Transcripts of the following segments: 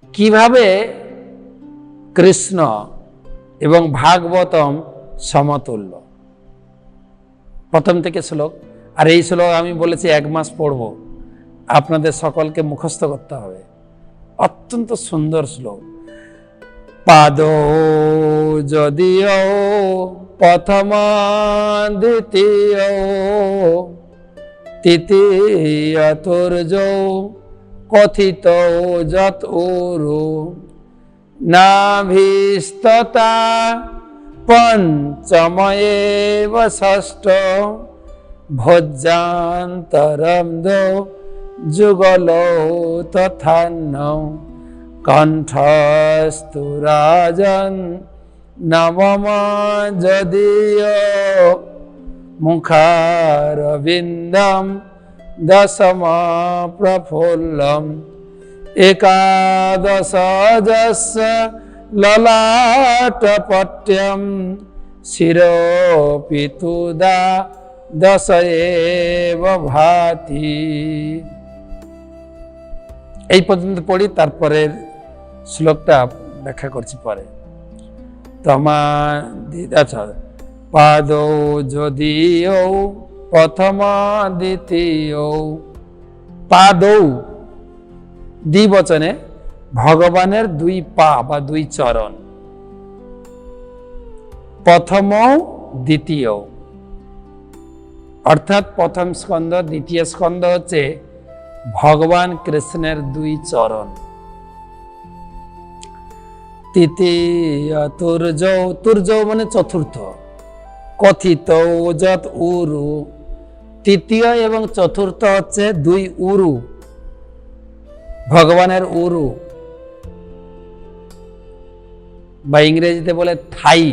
কিভাবে কৃষ্ণ এবং ভাগবতম সমতুল্য, প্রথম থেকে শ্লোক। আর এই শ্লোক আমি বলেছি 1 মাস পড়ব, আপনাদের সকলকে মুখস্থ করতে হবে। অত্যন্ত সুন্দর শ্লোক। পাদ যদিও প্রথম দ্বিতীয় তৃতীয় তুর্য কথিত যত উরু নাভিস্ততা পঞ্চময়েব ষষ্ঠ ভোজ্যান্তরম দো যুগল তথান্ন কণ্ঠস্তু রাজন নবম যদিও মুখারবিন্দম দশম প্রফুল্লম একাদশ যস্য ললাটপট্যম শিরোপিতুদা দশ এব ভাতি। এই পর্যন্ত পড়ি, তারপরের শ্লোকটা ব্যাখ্যা করছি পরে। আচ্ছা, পাদ যদিও প্রথম দ্বিতীয়, পাদৌ দ্বিবচনে ভগবানের 2 পা বা 2 চরণ, প্রথম দ্বিতীয়, অর্থাৎ প্রথম স্কন্ধ দ্বিতীয় স্কন্ধ হচ্ছে ভগবান কৃষ্ণের 2 চরণ। তৃতীয় তুর্য, তুর্য মানে চতুর্থ, কথিত যত উরু, তৃতীয় এবং চতুর্থ হচ্ছে 2 উরু, ভগবানের উরু বা ইংরেজিতে বলে থাই,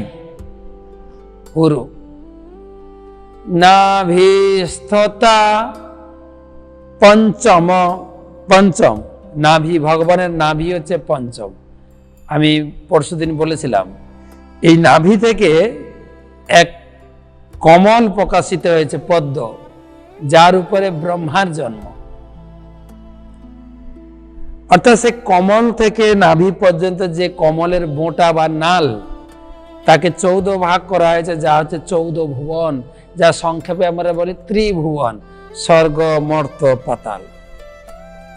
উরু। নাভিস্থতা পঞ্চম, পঞ্চম নাভি, ভগবানের নাভি হচ্ছে পঞ্চম। আমি পরশুদিন বলেছিলাম এই নাভি থেকে এক কমল প্রকাশিত হয়েছে, পদ্ম, যার উপরে ব্রহ্মার জন্ম। অর্থাৎ সে কমল থেকে নাভি পর্যন্ত যে কমলের বোঁটা বা নাল, তাকে 14 ভাগ করা হয়েছে, যা হচ্ছে 14 ভুবন, যা সংক্ষেপে আমরা বলি ত্রিভুবন, স্বর্গ মর্ত পাতাল।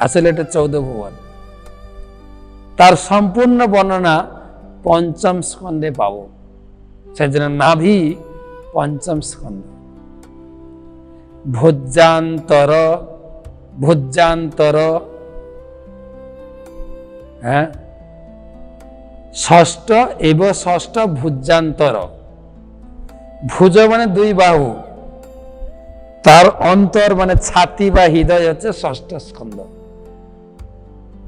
আসলে এটা 14 ভুবন। তার সম্পূর্ণ বর্ণনা 5ম স্কন্ধে পাবো, সেজন্য নাভি 5ম স্কন্ধ। ভোজ্যান্তর, ভোজ্যান্তর, হ্যাঁ, ষষ্ঠ এব ষষ্ঠ ভুজান্তর। ভুজ মানে 2 বাহু, তার অন্তর মানে ছাতি বা হৃদয় হচ্ছে 6ষ্ঠ স্কন্ধ।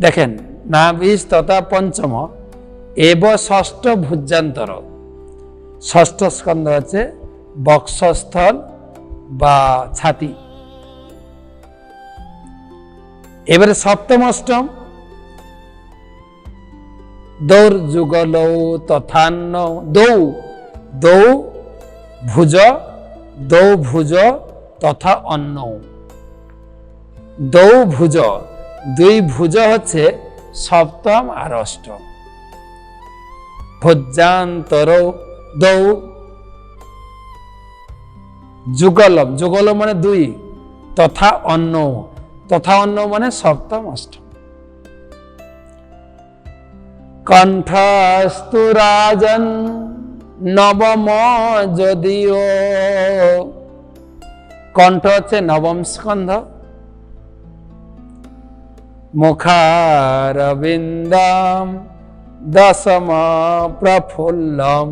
দেখেন, নাভিস তথা পঞ্চম এব ষষ্ঠ ভুজান্তর, 6ষ্ঠ স্কন্ধ হচ্ছে বক্ষস্থল বা ছাতি। এবারে 7ম 8ম দৌর যুগল তথান্ন, দৌ, দৌ ভুজ, দৌ ভুজ তথা অন্ন, দৌ ভুজ, 2 ভুজ হচ্ছে 7ম আর 8ম। ভোজ্যান্তর দৌ যুগলম, যুগলম মানে 2, তথা অন্ন, তথা অন্ন মানে 7ম 8ম। কণ্ঠস্তু রাজন নবম যদিও, কণ্ঠ হচ্ছে 9ম স্কন্ধ। মুখারবিন্দম দশম প্রফুল্লম,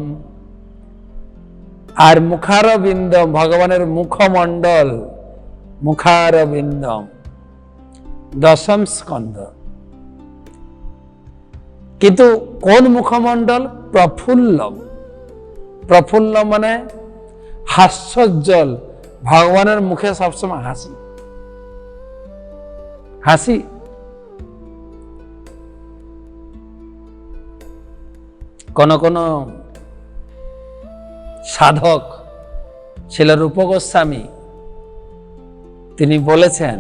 আর মুখারবিন্দম ভগবানের মুখমণ্ডল, মুখারবিন্দম 10ম স্কন্ধ। কিন্তু কোন মুখমণ্ডল? প্রফুল্লম, প্রফুল্ল মানে হাস্যোজ্জ্বল, ভগবানের মুখে সবসময় হাসি, হাসি। কোন কোন সাধক ছিল রূপ গোস্বামী, তিনি বলেছেন,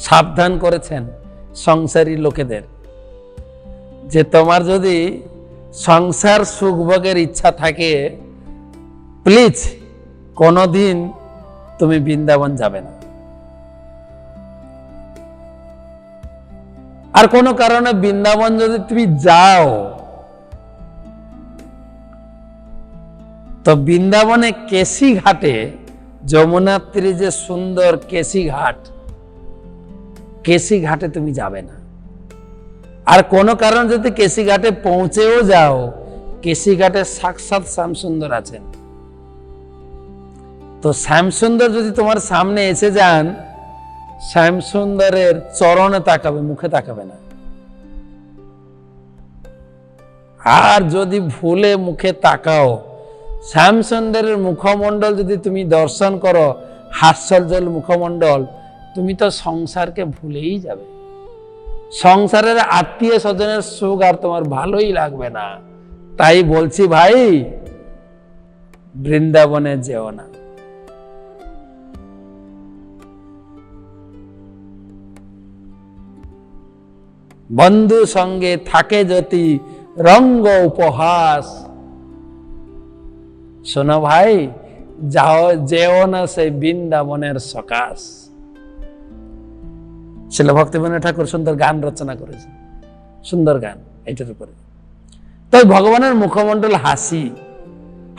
সাবধান করেছেন সংসারী লোকেদের যে তোমার যদি সংসার সুখভোগের ইচ্ছা থাকে, প্লিজ কোনোদিন তুমি বৃন্দাবন যাবে না। আর কোনো কারণে বৃন্দাবন যদি তুমি যাও, তো বৃন্দাবনে কেশি ঘাটে, যমুনার তীরে যে সুন্দর কেশি ঘাট, কেশি ঘাটে তুমি যাবে না। আর কোনো কারণ যদি কেশি ঘাটে পৌঁছেও যাও, কেশি ঘাটে সাক্ষাৎ শ্যামসুন্দর আছেন। তো শ্যামসুন্দর যদি তোমার সামনে এসে যান, শ্যামসুন্দরের চরণে তাকাবে, মুখে তাকাবে না। আর যদি ভুলে মুখে তাকাও, শ্যামসুন্দরের মুখমণ্ডল যদি তুমি দর্শন করো, হাস্যজ্জ্বল মুখমণ্ডল, তুমি তো সংসারকে ভুলেই যাবে। সংসারের আত্মীয় স্বজনের সুখ আর তোমার ভালোই লাগবে না। তাই বলছি ভাই, বৃন্দাবনে যেও না। বন্ধু সঙ্গে থাকে যদি রঙ্গ উপহাস, শোনো ভাই, যাও, যেও না সেই বৃন্দাবনের সকাশ। শিল ভক্তিবিনোদ ঠাকুর সুন্দর গান রচনা করেছে, সুন্দর গান এটার উপরে। তাই ভগবানের মুখমণ্ডল হাসি,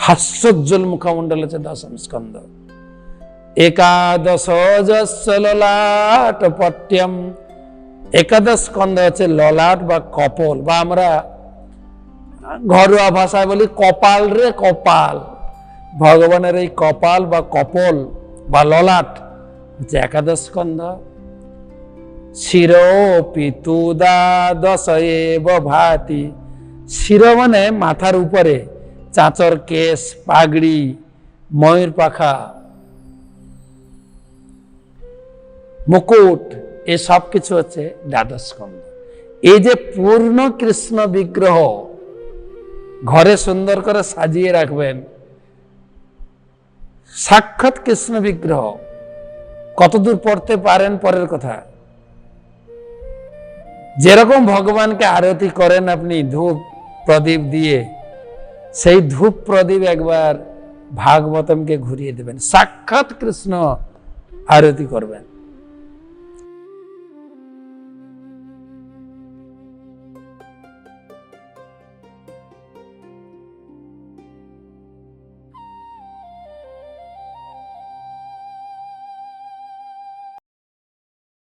হাস্যোজ্জ্বল মুখমণ্ডল হচ্ছে দশম স্কন্ধ। একাদশ ললাট পট্যম, একাদশ স্কন্ধ হচ্ছে ললাট বা কপল, বা আমরা ঘরোয়া ভাষায় বলি কপাল রে কপাল। ভগবানের এই কপাল বা কপল বা ললাট হচ্ছে একাদশ স্কন্ধ। শির পিতুদা দশ এব ভাতি, শির মানে মাথার উপরে, চাঁচর কেশ, পাগড়ি, ময়ূর পাখা, মুকুট, এই সব কিছু হচ্ছে দ্বাদশ স্কন্ধ। এই যে পূর্ণ কৃষ্ণ বিগ্রহ ঘরে সুন্দর করে সাজিয়ে রাখবেন, সাক্ষাৎ কৃষ্ণ বিগ্রহ কতদূর পড়তে পারেন পরের কথা। যেরকম ভগবানকে আরতি করেন আপনি ধূপ প্রদীপ দিয়ে, সেই ধূপ প্রদীপ একবার ভাগবতমকে ঘুরিয়ে দেবেন, সাক্ষাৎ কৃষ্ণ আরতি করবেন।